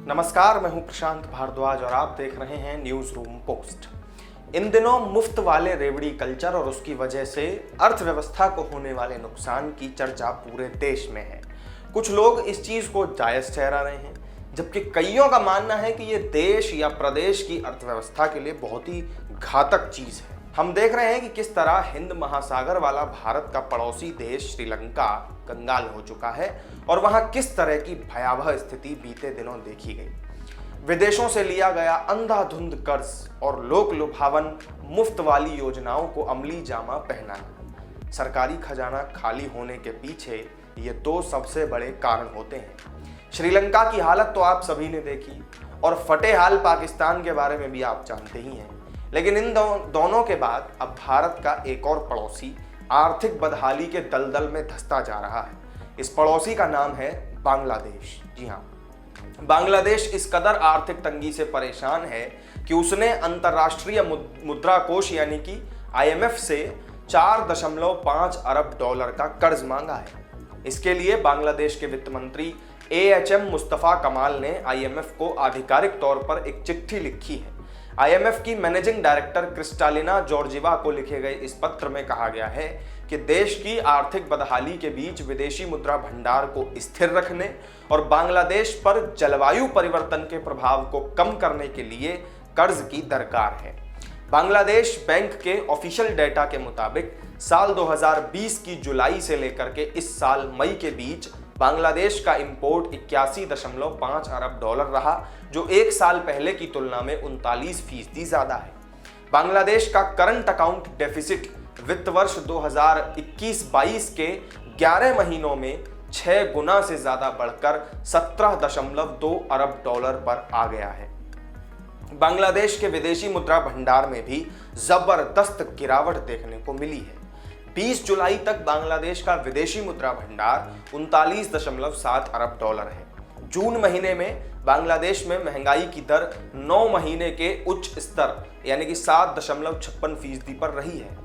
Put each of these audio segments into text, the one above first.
नमस्कार, मैं हूं प्रशांत भारद्वाज और आप देख रहे हैं न्यूज रूम पोस्ट। इन दिनों मुफ्त वाले रेवड़ी कल्चर और उसकी वजह से अर्थव्यवस्था को होने वाले नुकसान की चर्चा पूरे देश में है। कुछ लोग इस चीज को जायज ठहरा रहे हैं, जबकि कईयों का मानना है कि ये देश या प्रदेश की अर्थव्यवस्था के लिए बहुत ही घातक चीज है। हम देख रहे हैं कि किस तरह हिंद महासागर वाला भारत का पड़ोसी देश श्रीलंका कंगाल हो चुका है और वहां किस तरह की भयावह स्थिति बीते दिनों देखी गई। विदेशों से लिया गया अंधाधुंध कर्ज और लोक लुभावन मुफ्त वाली योजनाओं को अमली जामा पहनाना, सरकारी खजाना खाली होने के पीछे ये दो सबसे बड़े कारण होते हैं। श्रीलंका की हालत तो आप सभी ने देखी और फटे हाल पाकिस्तान के बारे में भी आप जानते ही हैं, लेकिन इन दोनों के बाद अब भारत का एक और पड़ोसी आर्थिक बदहाली के दलदल में धंसता जा रहा है। इस पड़ोसी का नाम है बांग्लादेश। जी हाँ, बांग्लादेश इस कदर आर्थिक तंगी से परेशान है कि उसने अंतर्राष्ट्रीय मुद्रा कोष यानी कि IMF से 4.5 अरब डॉलर का कर्ज मांगा है। इसके लिए बांग्लादेश के वित्त मंत्री AHM मुस्तफा कमाल ने IMF को आधिकारिक तौर पर एक चिट्ठी लिखी है। IMF की मैनेजिंग डायरेक्टर क्रिस्टालिना जॉर्जिवा को लिखे गए इस पत्र में कहा गया है कि देश की आर्थिक बदहाली के बीच विदेशी मुद्रा भंडार को स्थिर रखने और बांग्लादेश पर जलवायु परिवर्तन के प्रभाव को कम करने के लिए कर्ज की दरकार है। बांग्लादेश बैंक के ऑफिशियल डेटा के मुताबिक साल 2020 की जुलाई से लेकर के इस साल मई के बीच बांग्लादेश का इंपोर्ट 81.5 अरब डॉलर रहा, जो एक साल पहले की तुलना में 39% ज्यादा है। बांग्लादेश का करंट अकाउंट डेफिसिट वित्त वर्ष 2021-22 के 11 महीनों में 6 गुना से ज्यादा बढ़कर 17.2 अरब डॉलर पर आ गया है। बांग्लादेश के विदेशी मुद्रा भंडार में भी जबरदस्त गिरावट देखने को मिली है। 20 जुलाई तक बांग्लादेश का विदेशी मुद्रा भंडार 39.7 अरब डॉलर है। जून महीने में बांग्लादेश में महंगाई की दर 9 महीने के उच्च स्तर यानी कि 7.56% पर रही है।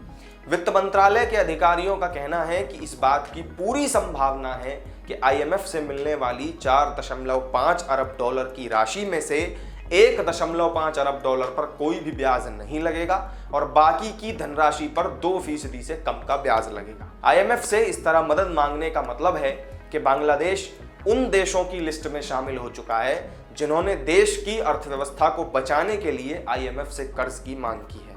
वित्त मंत्रालय के अधिकारियों का कहना है कि इस बात की पूरी संभावना है कि IMF से मिलने वाली 4.5 अरब डॉलर की राशि में से 1.5 अरब डॉलर पर कोई भी ब्याज नहीं लगेगा और बाकी की धनराशि पर 2% से कम का ब्याज लगेगा। IMF से इस तरह मदद मांगने का मतलब है कि बांग्लादेश उन देशों की लिस्ट में शामिल हो चुका है जिन्होंने देश की अर्थव्यवस्था को बचाने के लिए IMF से कर्ज की मांग की है।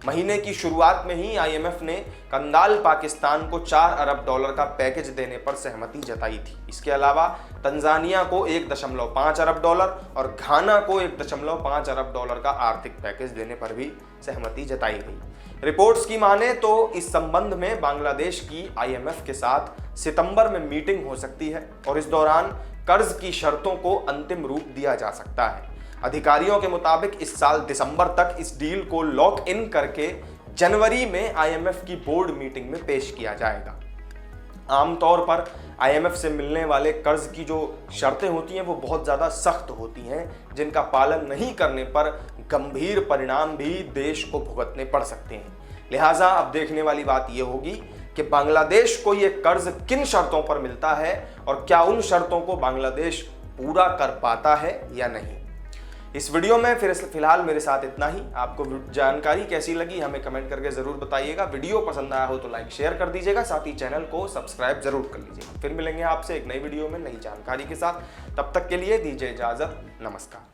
महीने की शुरुआत में ही IMF ने कंगाल पाकिस्तान को 4 अरब डॉलर का पैकेज देने पर सहमति जताई थी। इसके अलावा तंजानिया को 1.5 अरब डॉलर और घाना को 1.5 अरब डॉलर का आर्थिक पैकेज देने पर भी सहमति जताई गई। रिपोर्ट्स की माने तो इस संबंध में बांग्लादेश की IMF के साथ सितंबर में मीटिंग हो सकती है और इस दौरान कर्ज की शर्तों को अंतिम रूप दिया जा सकता है। अधिकारियों के मुताबिक इस साल दिसंबर तक इस डील को लॉक इन करके जनवरी में IMF की बोर्ड मीटिंग में पेश किया जाएगा। आमतौर पर IMF से मिलने वाले कर्ज की जो शर्तें होती हैं वो बहुत ज़्यादा सख्त होती हैं, जिनका पालन नहीं करने पर गंभीर परिणाम भी देश को भुगतने पड़ सकते हैं। लिहाजा अब देखने वाली बात यह होगी कि बांग्लादेश को ये कर्ज किन शर्तों पर मिलता है और क्या उन शर्तों को बांग्लादेश पूरा कर पाता है या नहीं। इस वीडियो में फिलहाल मेरे साथ इतना ही। आपको जानकारी कैसी लगी हमें कमेंट करके जरूर बताइएगा। वीडियो पसंद आया हो तो लाइक शेयर कर दीजिएगा, साथ ही चैनल को सब्सक्राइब जरूर कर लीजिएगा। फिर मिलेंगे आपसे एक नई वीडियो में नई जानकारी के साथ। तब तक के लिए दीजिए इजाजत। नमस्कार।